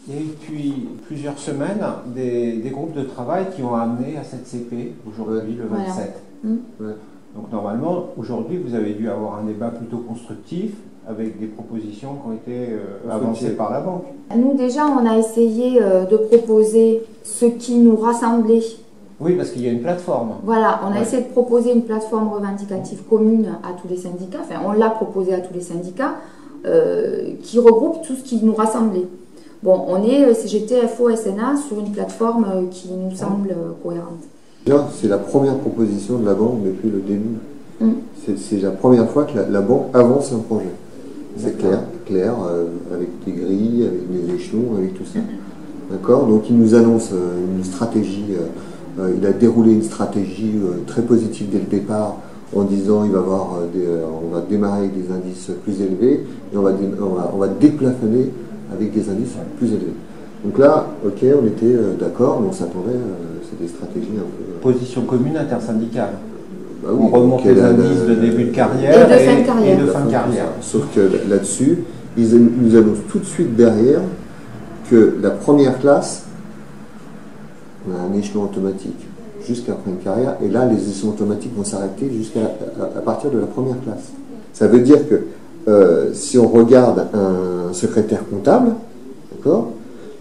Il y a eu depuis plusieurs semaines des groupes de travail qui ont amené à cette CP, aujourd'hui le 27. Voilà. Donc normalement, aujourd'hui, vous avez dû avoir un débat plutôt constructif avec des propositions qui ont été avancées par la banque. Nous déjà, on a essayé de proposer ce qui nous rassemblait. Oui, parce qu'il y a une plateforme. Voilà, on a essayé de proposer une plateforme revendicative commune à tous les syndicats, enfin on l'a proposé à tous les syndicats, qui regroupe tout ce qui nous rassemblait. Bon, on est CGT, FO, SNA sur une plateforme qui nous semble cohérente. C'est la première proposition de la banque depuis le début. C'est la première fois que la banque avance un projet. C'est clair, avec des grilles, avec des échelons, avec tout ça. D'accord. Donc il nous annonce une stratégie, il a déroulé une stratégie très positive dès le départ en disant il va avoir on va démarrer avec des indices plus élevés et on va déplafonner avec des indices plus élevés. Donc là, ok, on était d'accord, mais on s'attendait, c'est des stratégies un peu... Position commune intersyndicale. Bah oui, on remonte les indices de début de carrière et de fin de carrière. Sauf que là-dessus, ils nous annoncent tout de suite derrière que la première classe, on a un échelon automatique jusqu'à la fin de carrière, et là, les échelons automatiques vont s'arrêter à partir de la première classe. Ça veut dire que si on regarde un secrétaire comptable, d'accord,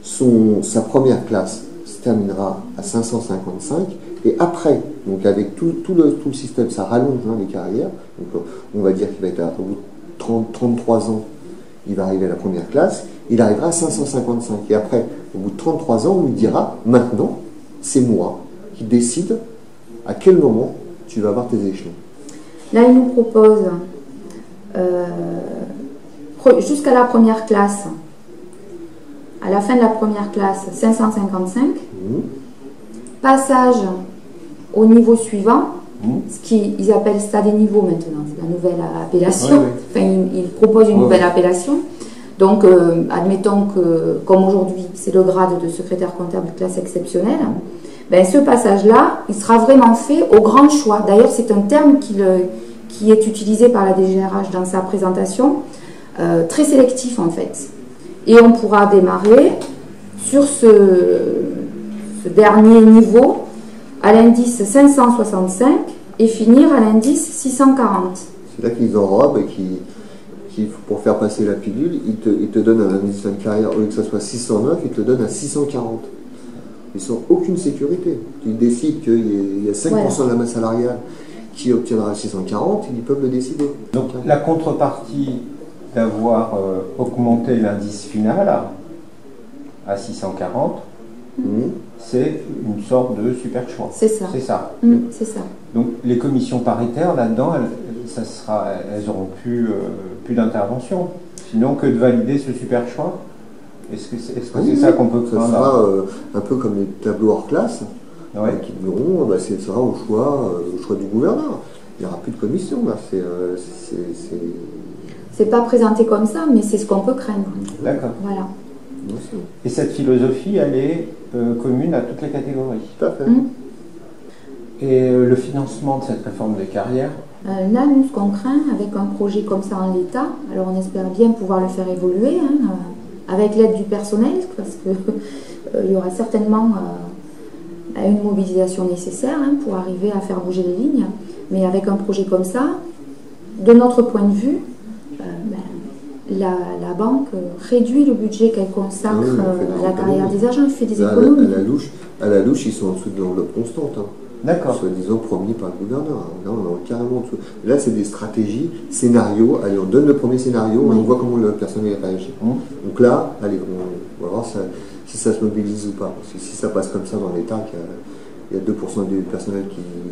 sa première classe se terminera à 555 et après, donc avec tout le système, ça rallonge les carrières, donc on va dire qu'il va être au bout de 33 ans, il va arriver à la première classe, il arrivera à 555 et après, au bout de 33 ans, on lui dira maintenant, c'est moi qui décide à quel moment tu vas avoir tes échelons. Là, il nous propose jusqu'à la première classe, à la fin de la première classe, 555. Passage au niveau suivant, ce qu'ils appellent stade et niveau maintenant, c'est la nouvelle appellation. Enfin, ils proposent une nouvelle appellation. Donc, admettons que, comme aujourd'hui, c'est le grade de secrétaire comptable classe exceptionnelle, ben, ce passage-là, il sera vraiment fait au grand choix. D'ailleurs, c'est un terme qui est utilisé par la DGRH dans sa présentation, très sélectif en fait. Et on pourra démarrer sur ce dernier niveau à l'indice 565 et finir à l'indice 640. C'est là qu'ils enrobent et pour faire passer la pilule, ils te donnent un indice de carrière, au lieu que ça soit 609, ils te le donnent à 640. Ils n'ont aucune sécurité. Ils décident qu'il y a 5% de la masse salariale qui obtiendra 640, ils peuvent le décider. Donc la contrepartie d'avoir augmenté l'indice final à 640, c'est une sorte de super choix. C'est ça. C'est ça. C'est ça. Donc les commissions paritaires, là-dedans, elles n'auront plus d'intervention. Sinon que de valider ce super choix. Est-ce que c'est ça qu'on peut craindre? Ça sera un peu comme les tableaux hors classe, qui diront, ce sera au choix du gouverneur. Il n'y aura plus de commission. C'est pas présenté comme ça, mais c'est ce qu'on peut craindre. D'accord. Voilà. Et cette philosophie, elle est commune à toutes les catégories. Tout à fait. Et le financement de cette réforme des carrières? Là, nous, ce qu'on craint avec un projet comme ça en l'état, alors on espère bien pouvoir le faire évoluer, avec l'aide du personnel, parce qu'il y aura certainement une mobilisation nécessaire pour arriver à faire bouger les lignes. Mais avec un projet comme ça, de notre point de vue, la banque réduit le budget qu'elle consacre à la carrière des agents, elle fait des économies. À la louche, ils sont en dessous de l'enveloppe constante. D'accord. Soi-disant promis par le gouverneur. Là, on est carrément en dessous. Là, c'est des stratégies, scénarios. Allez, on donne le premier scénario, on voit comment le personnel réagit. Donc là, allez, on va voir si ça se mobilise ou pas. Parce que si ça passe comme ça dans l'État, qu'il y a 2% du personnel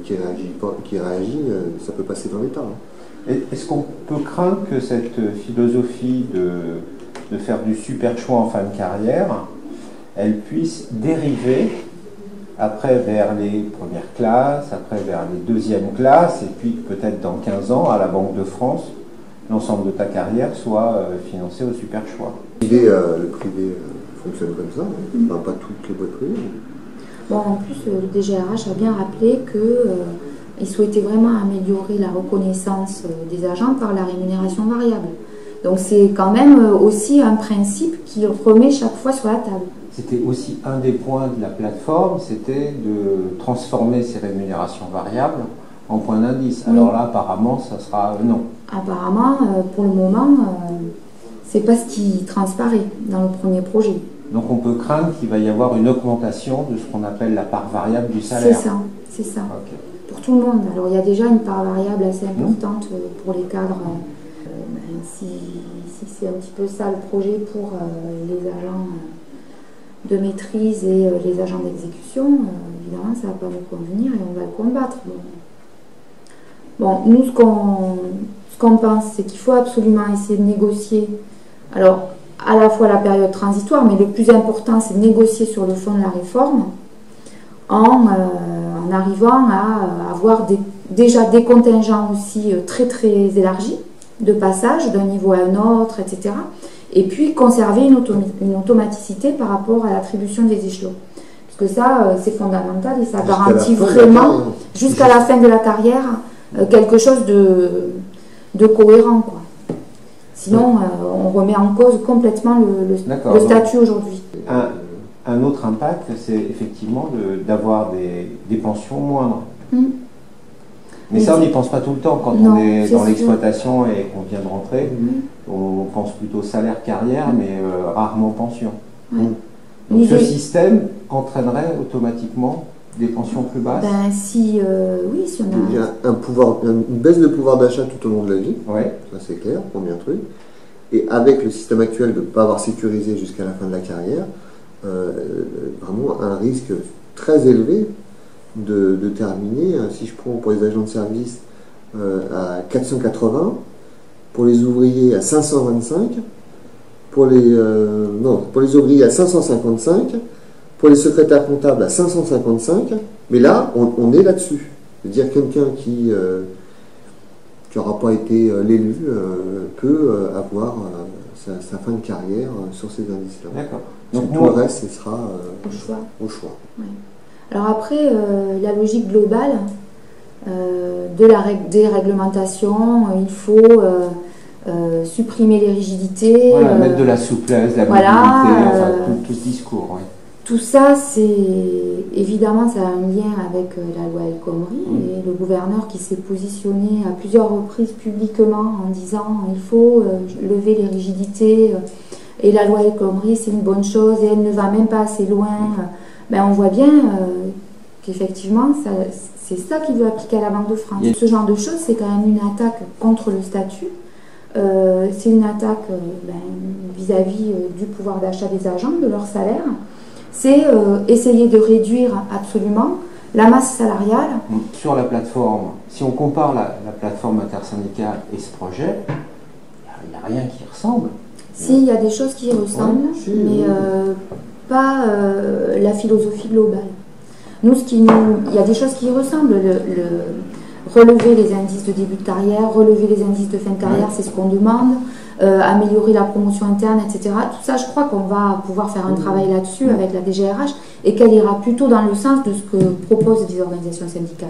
qui réagit, ça peut passer dans l'État. Est-ce qu'on peut craindre que cette philosophie de faire du super choix en fin de carrière, elle puisse dériver après vers les premières classes, après vers les deuxièmes classes, et puis peut-être dans 15 ans, à la Banque de France, l'ensemble de ta carrière soit financé au super choix? Le privé fonctionne comme ça, pas toutes les boîtes privées. Bon, en plus, le DGRH a bien rappelé qu'il souhaitait vraiment améliorer la reconnaissance des agents par la rémunération variable. Donc c'est quand même aussi un principe qui remet chaque fois sur la table. C'était aussi un des points de la plateforme, c'était de transformer ces rémunérations variables en points d'indice. Oui. Alors là, apparemment, ça sera non. Apparemment, pour le moment, c'est pas ce qui transparaît dans le premier projet. Donc on peut craindre qu'il va y avoir une augmentation de ce qu'on appelle la part variable du salaire. C'est ça. Okay. Pour tout le monde. Alors il y a déjà une part variable assez importante pour les cadres. Si c'est un petit peu ça le projet pour les agents de maîtrise et les agents d'exécution, évidemment ça ne va pas nous convenir et on va le combattre. Bon, nous ce qu'on pense, c'est qu'il faut absolument essayer de négocier. Alors, à la fois la période transitoire, mais le plus important, c'est de négocier sur le fond de la réforme en arrivant à avoir déjà des contingents aussi très très élargis de passage d'un niveau à un autre, etc. Et puis conserver une automaticité par rapport à l'attribution des échelons. Parce que ça, c'est fondamental et ça garantit vraiment, jusqu'à la fin de la carrière, quelque chose de cohérent, quoi. Sinon, on remet en cause complètement le statut aujourd'hui. Un autre impact, c'est effectivement d'avoir des pensions moindres. Mais ça, on n'y pense pas tout le temps quand on est dans l'exploitation et qu'on vient de rentrer. On pense plutôt salaire carrière, mais rarement pension. Donc ce système entraînerait automatiquement des pensions plus basses. Ben, si on a... Il y a une baisse de pouvoir d'achat tout au long de la vie, ça c'est clair, premier truc. Et avec le système actuel de ne pas avoir sécurisé jusqu'à la fin de la carrière, vraiment un risque très élevé de terminer, si je prends pour les agents de service à 480, pour les ouvriers à 525, pour les ouvriers à 555, pour les secrétaires comptables à 555, mais là, on est là-dessus. C'est-à-dire quelqu'un qui n'aura pas été l'élu peut avoir sa fin de carrière sur ces indices-là. D'accord. Donc tout le reste, ce sera au choix. Ouais. Alors après, la logique globale des réglementations, il faut supprimer les rigidités. Mettre de la souplesse, de la mobilité, tout ce discours. Ouais. Tout ça, évidemment, ça a un lien avec la loi El Khomri et le gouverneur qui s'est positionné à plusieurs reprises publiquement en disant il faut lever les rigidités et la loi El Khomri c'est une bonne chose et elle ne va même pas assez loin. Ben, on voit bien qu'effectivement c'est ça qu'il veut appliquer à la Banque de France. Ce genre de choses, c'est quand même une attaque contre le statut. C'est une attaque vis-à-vis du pouvoir d'achat des agents, de leur salaire. C'est essayer de réduire absolument la masse salariale. Sur la plateforme, si on compare la plateforme intersyndicale et ce projet, il n'y a rien qui ressemble. Si, il y a des choses qui ressemblent, mais pas la philosophie globale. Nous, il y a des choses qui ressemblent. Relever les indices de début de carrière, relever les indices de fin de carrière, c'est ce qu'on demande. Améliorer la promotion interne, etc. Tout ça, je crois qu'on va pouvoir faire un travail là-dessus avec la DGRH et qu'elle ira plutôt dans le sens de ce que proposent les organisations syndicales.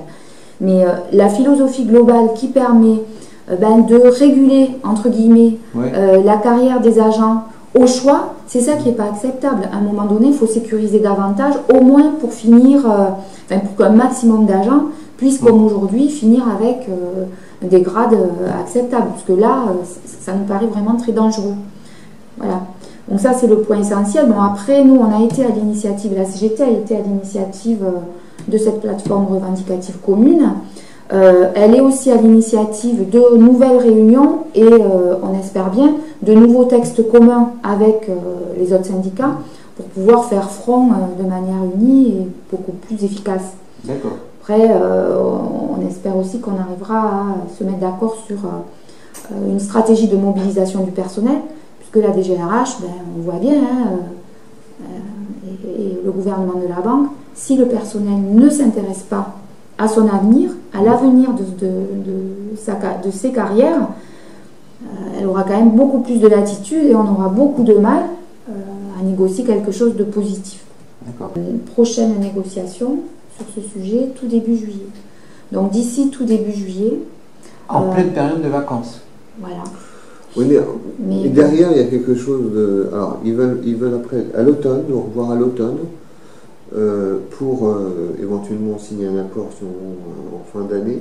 Mais la philosophie globale qui permet de réguler, entre guillemets, la carrière des agents au choix, c'est ça qui n'est pas acceptable. À un moment donné, il faut sécuriser davantage, au moins pour finir, pour qu'un maximum d'agents puissent, comme aujourd'hui, finir avec des grades acceptables, parce que là, ça nous paraît vraiment très dangereux. Voilà. Donc ça, c'est le point essentiel. Bon, après, nous, on a été à l'initiative, la CGT a été à l'initiative de cette plateforme revendicative commune. Elle est aussi à l'initiative de nouvelles réunions et, on espère bien, de nouveaux textes communs avec les autres syndicats pour pouvoir faire front de manière unie et beaucoup plus efficace. D'accord. Après, on espère aussi qu'on arrivera à se mettre d'accord sur une stratégie de mobilisation du personnel, puisque la DGRH, on voit bien, et le gouvernement de la banque, si le personnel ne s'intéresse pas à son avenir, à l'avenir de ses carrières, elle aura quand même beaucoup plus de latitude et on aura beaucoup de mal à négocier quelque chose de positif. Une prochaine négociation sur ce sujet tout début juillet. Donc d'ici tout début juillet. En pleine période de vacances. Voilà. Oui, mais derrière, il y a quelque chose de... Alors, ils veulent après, à l'automne, nous revoir à l'automne, pour éventuellement signer un accord en fin d'année.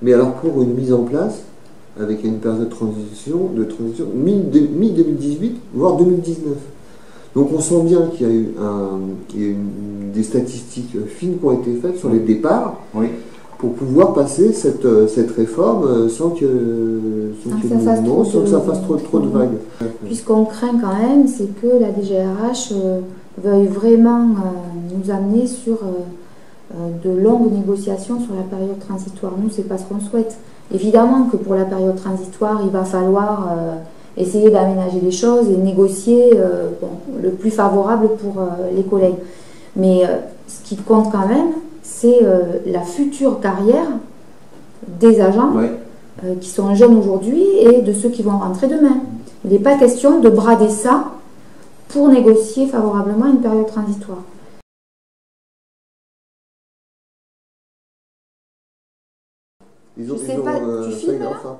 Mais alors, pour une mise en place, avec une période de transition mi-2018, voire 2019. Donc, on sent bien qu'il y a eu des statistiques fines qui ont été faites sur les départs. Oui. Pour pouvoir passer cette réforme sans que ça fasse trop de vagues. Puisqu'on craint quand même, c'est que la DGRH veuille vraiment nous amener sur de longues négociations sur la période transitoire. Nous, c'est pas ce qu'on souhaite. Évidemment que pour la période transitoire, il va falloir essayer d'aménager les choses et négocier le plus favorable pour les collègues. Mais ce qui compte quand même, c'est la future carrière des agents qui sont jeunes aujourd'hui et de ceux qui vont rentrer demain. Il n'est pas question de brader ça pour négocier favorablement une période transitoire. Ils ont, je sais pas, tu filmes là voilà.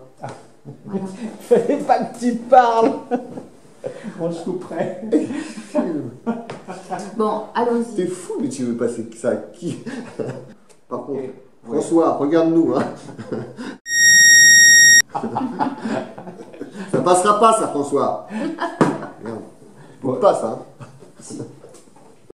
Fallait pas que tu parles. Moi, je couperai. Bon, allons-y. T'es fou, mais tu veux passer ça à qui? Par contre, François, regarde-nous. Hein. Ça passera pas, ça, François. Merde. Faut pas ça. Hein.